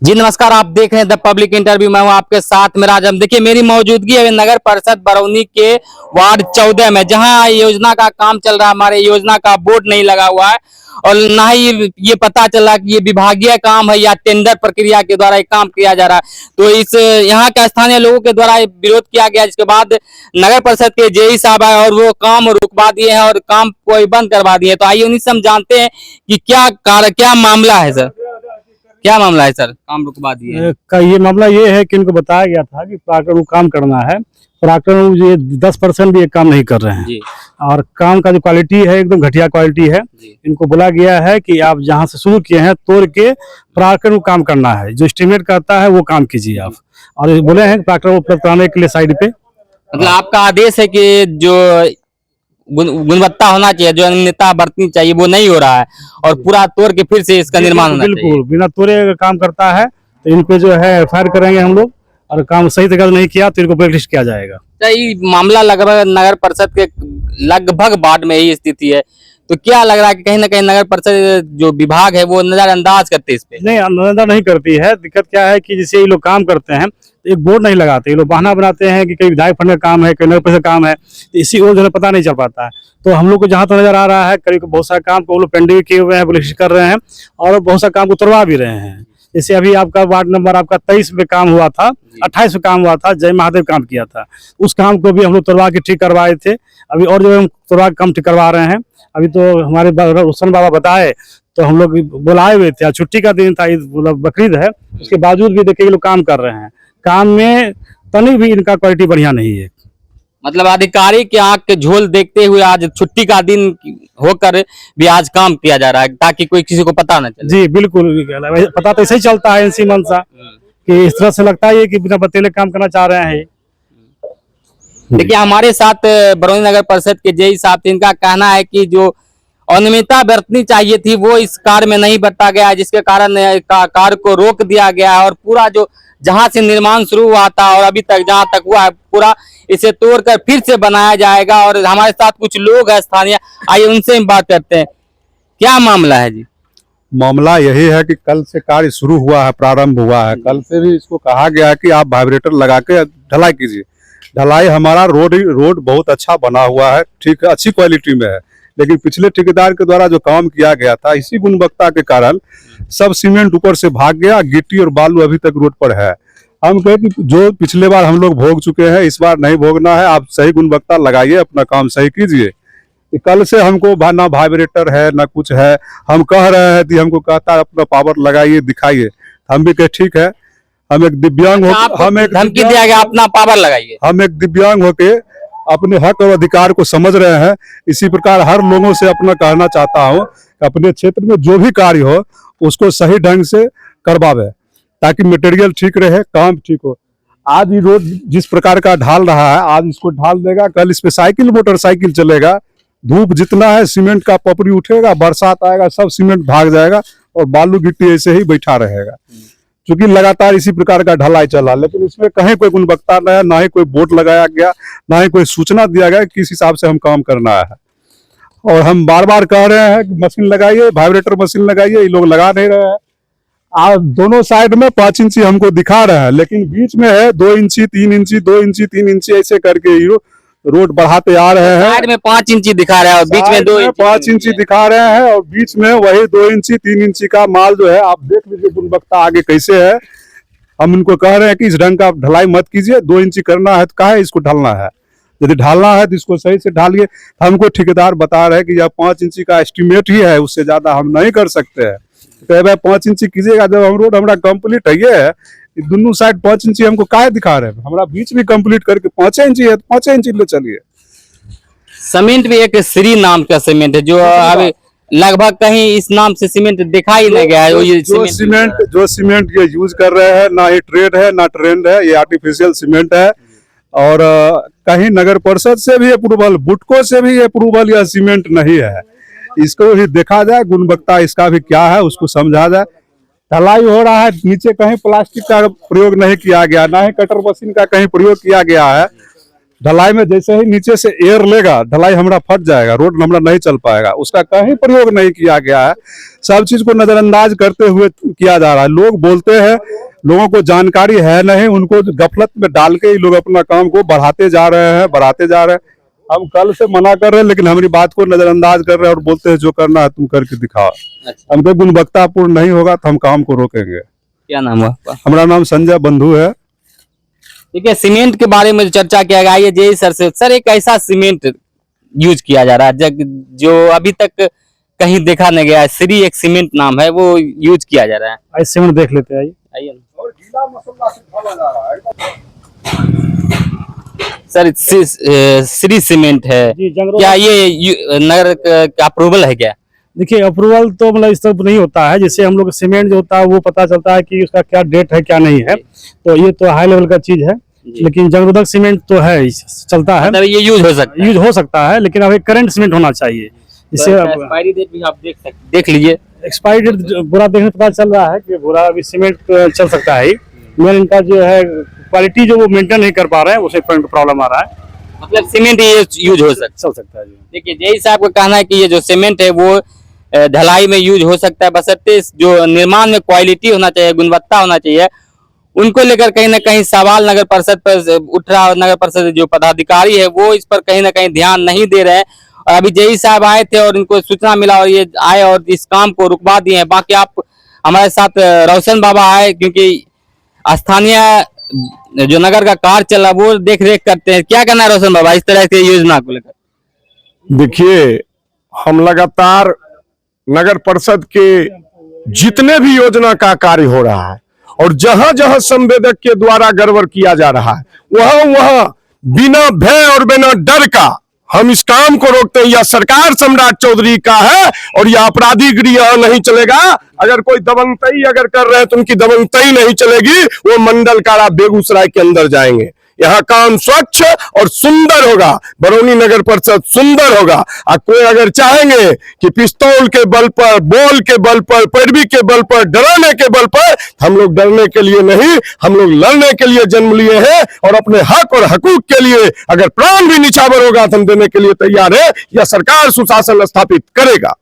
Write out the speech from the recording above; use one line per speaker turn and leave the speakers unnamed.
जी नमस्कार, आप देख रहे हैं द पब्लिक इंटरव्यू। मैं हूं आपके साथ में राजम। देखिए मेरी मौजूदगी है नगर परिषद बरौनी के वार्ड 14 में, जहां योजना का काम चल रहा है। हमारे योजना का बोर्ड नहीं लगा हुआ है और ना ही ये पता चला कि ये विभागीय काम है या टेंडर प्रक्रिया के द्वारा ये काम किया जा रहा है। तो इस यहाँ के स्थानीय लोगों के द्वारा विरोध किया गया, जिसके बाद नगर परिषद के जेई साहब आए और वो काम रुकवा दिए हैं और काम कोई बंद करवा दिए। तो आइए उन्हीं से हम जानते हैं कि क्या मामला है सर। क्या मामला है सर, काम रुकवा दिए
का ये मामला ये है कि इनको बताया गया था कि पराक्रम काम करना है। पराक्रम ये 10% भी एक काम नहीं कर रहे हैं
जी।
और काम का जो क्वालिटी है एकदम घटिया क्वालिटी है। इनको बोला गया है कि आप जहां से शुरू किए हैं तोड़ के पराक्रम काम करना है, जो एस्टिमेट करता है वो काम कीजिए आप। और ये बोले हैं पराक्रम उपलब्ध कराने के लिए साइड पे।
मतलब आपका आदेश है कि जो गुणवत्ता होना चाहिए, जो अनियमितता बरतनी चाहिए, वो नहीं हो रहा है और पूरा तोड़ के फिर से इसका निर्माण होना चाहिए।
बिल्कुल बिना तोड़े अगर काम करता है तो इन पे जो है एफआईआर करेंगे हम लोग, और काम सही तरीके से नहीं किया तो इनको ब्लैक लिस्ट किया जाएगा।
ये मामला लगभग नगर परिषद के लगभग वार्ड में ही स्थिति है। तो क्या लग रहा है कि कहीं ना कहीं नगर परिषद जो विभाग है वो नजरअंदाज करते इस पे?
नहीं, नजरअंदाज नहीं करती है। दिक्कत क्या है कि जैसे ये लोग काम करते हैं तो एक बोर्ड नहीं लगाते, ये लोग बहाना बनाते हैं कि कई विधायक फंड का काम है, कई नगर परिषद का काम है, तो इसी को जो है पता नहीं चल पाता है। तो हम लोग को जहाँ तो नजर आ रहा है करीब बहुत सारे काम को वो लोग पेंडिंग किए हुए हैं, ब्लैक कर रहे हैं और बहुत सारे काम को तोड़वा भी रहे हैं। जैसे अभी आपका वार्ड नंबर आपका 23 में काम हुआ था, 28 में काम हुआ था, जय महादेव काम किया था, उस काम को भी हम लोग तोड़वा के ठीक करवाए थे। अभी और जो हम तोड़वा के काम ठीक करवा रहे हैं। अभी तो हमारे रोशन बाबा बताए तो हम लोग बुलाए हुए थे, छुट्टी का दिन था, मतलब बकरीद है, उसके बावजूद भी देखिए ये लोग काम कर रहे हैं। काम में तनिक भी इनका क्वालिटी बढ़िया नहीं है।
मतलब अधिकारी की आंख के झोल देखते हुए आज छुट्टी का दिन होकर भी आज काम किया जा रहा है, ताकि कोई किसी को पता न चले।
जी बिल्कुल, पता तो ऐसे ही चलता है इसी मन सा कि इस तरह से लगता है कि बिना बतेले काम करना चाह रहे हैं।
देखिए हमारे साथ बरौनी नगर परिषद के जेई साहब, इनका कहना है कि जो अनियमितता बरतनी चाहिए थी वो इस कार्य में नहीं बरता गया, जिसके कारण कार्य को रोक दिया गया है और पूरा जो जहां से निर्माण शुरू हुआ था और अभी तक जहां तक हुआ है पूरा इसे तोड़कर फिर से बनाया जाएगा। और हमारे साथ कुछ लोग हैं स्थानीय, आइए उनसे हम बात करते हैं। क्या मामला है जी?
मामला यही है कि कल से कार्य शुरू हुआ है, प्रारंभ हुआ है। कल से भी इसको कहा गया है कि आप वाइब्रेटर लगा के ढलाई कीजिए। ढलाई हमारा रोड बहुत अच्छा बना हुआ है, ठीक है, अच्छी क्वालिटी में है, लेकिन पिछले ठेकेदार के द्वारा जो काम किया गया था इसी गुणवत्ता के कारण सब सीमेंट ऊपर से भाग गया, गिट्टी और बालू अभी तक रोड पर है। हम कहे कि जो पिछले बार हम लोग भोग चुके हैं इस बार नहीं भोगना है, आप सही गुणवत्ता लगाइए, अपना काम सही कीजिए। कल से हमको ना वाइब्रेटर है ना कुछ है, हम कह रहे हैं कि हमको कहता है अपना पावर लगाइए दिखाइए, हम भी कहे ठीक है। हम एक दिव्यांग
धमकी दिया गया अपना पावर लगाइए।
हम एक दिव्यांग होके अपने हक और अधिकार को समझ रहे हैं। इसी प्रकार हर लोगों से अपना कहना चाहता हूँ अपने क्षेत्र में जो भी कार्य हो उसको सही ढंग से करवावे, ताकि मटेरियल ठीक रहे, काम ठीक हो। आज ये रोड जिस प्रकार का ढाल रहा है, आज इसको ढाल देगा, कल इस पे साइकिल मोटरसाइकिल चलेगा। धूप जितना है सीमेंट का पपड़ी उठेगा, बरसात आएगा सब सीमेंट भाग जाएगा और बालू गिट्टी ऐसे ही बैठा रहेगा, क्योंकि लगातार इसी प्रकार का ढलाई चला। लेकिन इसमें कहीं कोई गुणवत्ता नहीं है, ना ही कोई बोर्ड लगाया गया, ना ही कोई सूचना दिया गया किस हिसाब से हम काम करना है। और हम बार बार कह रहे हैं कि मशीन लगाइए, वाइब्रेटर मशीन लगाइए, ये लोग लगा नहीं रहे हैं। आज दोनों साइड में 5 इंची हमको दिखा रहे हैं, लेकिन बीच में है 2 इंची 3 इंची 2 इंची 3 इंची ऐसे करके रोड बढ़ाते आ रहे हैं।
साइड में 5 इंची दिखा रहा है और बीच में 2 इंची
5 इंची दिखा रहे हैं और बीच में वही 2 इंची 3 इंची का माल जो है आप देख लीजिए गुणवत्ता आगे कैसे है। हम उनको कह रहे हैं कि इस ढंग का ढलाई मत कीजिए, 2 इंची करना है तो काहे इसको ढालना है, यदि ढालना है तो इसको सही से ढालिए। हमको ठेकेदार बता रहे हैं कि यह 5 इंची का एस्टिमेट ही है, उससे ज्यादा हम नहीं कर सकते हैं। तो भाई 5 इंची कीजिएगा, जब हम रोड हमारा कंप्लीट है ये है, दोनों साइड 5 इंची हमको काहे दिखा रहे हैं, हमारा बीच भी कंप्लीट करके 5 इंची है, 5 इंची ले चलिए।
सीमेंट भी एक श्री नाम का सीमेंट है, जो अभी लगभग कहीं इस नाम से सीमेंट दिखाई नहीं गया है।
जो सीमेंट ये यूज कर रहे हैं ना ही ट्रेड है ना ट्रेंड है, ये आर्टिफिशियल सीमेंट है। और कहीं नगर परिषद से भी अप्रूवल, बुटको से भी अप्रूवल यह सीमेंट नहीं है। इसको भी देखा जाए, गुणवत्ता इसका भी क्या है उसको समझा जाए। ढलाई हो रहा है, नीचे कहीं प्लास्टिक का प्रयोग नहीं किया गया, ना ही कटर मशीन का कहीं प्रयोग किया गया है। ढलाई में जैसे ही नीचे से एयर लेगा, ढलाई हमारा फट जाएगा, रोड हमारा नहीं चल पाएगा। उसका कहीं प्रयोग नहीं किया गया है। सब चीज को नजरअंदाज करते हुए किया जा रहा है। लोग बोलते हैं, लोगों को जानकारी है नहीं, उनको गफलत में डाल के ही लोग अपना काम को बढ़ाते जा रहे हैं, बढ़ाते जा रहे हैं। हम कल से मना कर रहे हैं, लेकिन हमारी बात को नजरअंदाज कर रहे हैं और बोलते हैं जो करना है तुम करके दिखाओ।
अच्छा।
हमको गुणवत्तापूर्ण नहीं होगा तो हम काम को रोकेंगे।
क्या नाम हुआ आपका?
हमारा नाम संजय बंधु है।
देखिए, सीमेंट के बारे में जो चर्चा किया गया है, ये सर से सर एक ऐसा सीमेंट यूज किया जा रहा है जो अभी तक कहीं देखा नहीं गया है। श्री एक सीमेंट नाम है, वो यूज किया जा रहा है।
ऐसे सीमेंट देख लेते हैं,
आइए ना। सर श्री सीमेंट है,
जी,
क्या ये नगर का अप्रूवल है क्या?
देखिए अप्रूवल तो मतलब इस तरह नहीं होता है। जैसे हम लोग सीमेंट जो होता है वो पता चलता है कि उसका क्या डेट है क्या नहीं है, तो ये तो हाई लेवल का चीज है। लेकिन जंगरोधक सीमेंट तो है, चलता है,
मतलब ये यूज हो सकता है,
लेकिन अब एक करंट सीमेंट होना चाहिए। जिससे
एक्सपायरी डेट भी आप देख लीजिए।
एक्सपायरी डेट बुरा देखने पता चल रहा है कि बुरा अभी सीमेंट चल सकता है। मेन इनका जो है क्वालिटी जो वो मेंटेन नहीं कर पा रहे हैं, उसे प्रॉब्लम आ रहा है।
मतलब सीमेंट ये यूज हो
चल सकता है।
देखिए, जय साहब का कहना है कि ये जो सीमेंट है वो ढलाई में यूज हो सकता है, बशर्ते जो निर्माण में क्वालिटी होना चाहिए, गुणवत्ता होना चाहिए। उनको लेकर कहीं ना कहीं सवाल नगर परिषद पर उठ रहा है। नगर परिषद जो पदाधिकारी है वो इस पर कहीं ना कहीं ध्यान नहीं दे रहे हैं। और अभी जय साहब आए थे और इनको सूचना मिला और ये आए और इस काम को रुकवा दिए हैं। बाकी आप हमारे साथ रोशन बाबा आए, क्योंकि स्थानीय जो नगर का कार्य चल रहा वो देख रेख करते हैं। क्या कहना है रोशन बाबा इस तरह की योजना को लेकर?
देखिए, हम लगातार नगर परिषद के जितने भी योजना का कार्य हो रहा है और जहां जहां संवेदक के द्वारा गड़बड़ किया जा रहा है, वहां वहां बिना भय और बिना डर का हम इस काम को रोकते हैं। यह सरकार सम्राट चौधरी का है और यह आपराधिगिरी यहाँ नहीं चलेगा। अगर कोई दबंगतई अगर कर रहे हैं तो उनकी दबंगतई नहीं चलेगी, वो मंडल कारा बेगूसराय के अंदर जाएंगे। यहाँ काम स्वच्छ और सुंदर होगा, बरौनी नगर परिषद सुंदर होगा। और कोई अगर चाहेंगे कि पिस्तौल के बल पर, बॉल के बल पर, पैरवी के बल पर, डराने के बल पर, हम लोग डरने के लिए नहीं, हम लोग लड़ने के लिए जन्म लिए हैं और अपने हक और हकूक के लिए अगर प्राण भी निछावर होगा तो हम देने के लिए तैयार है। यह सरकार सुशासन स्थापित करेगा।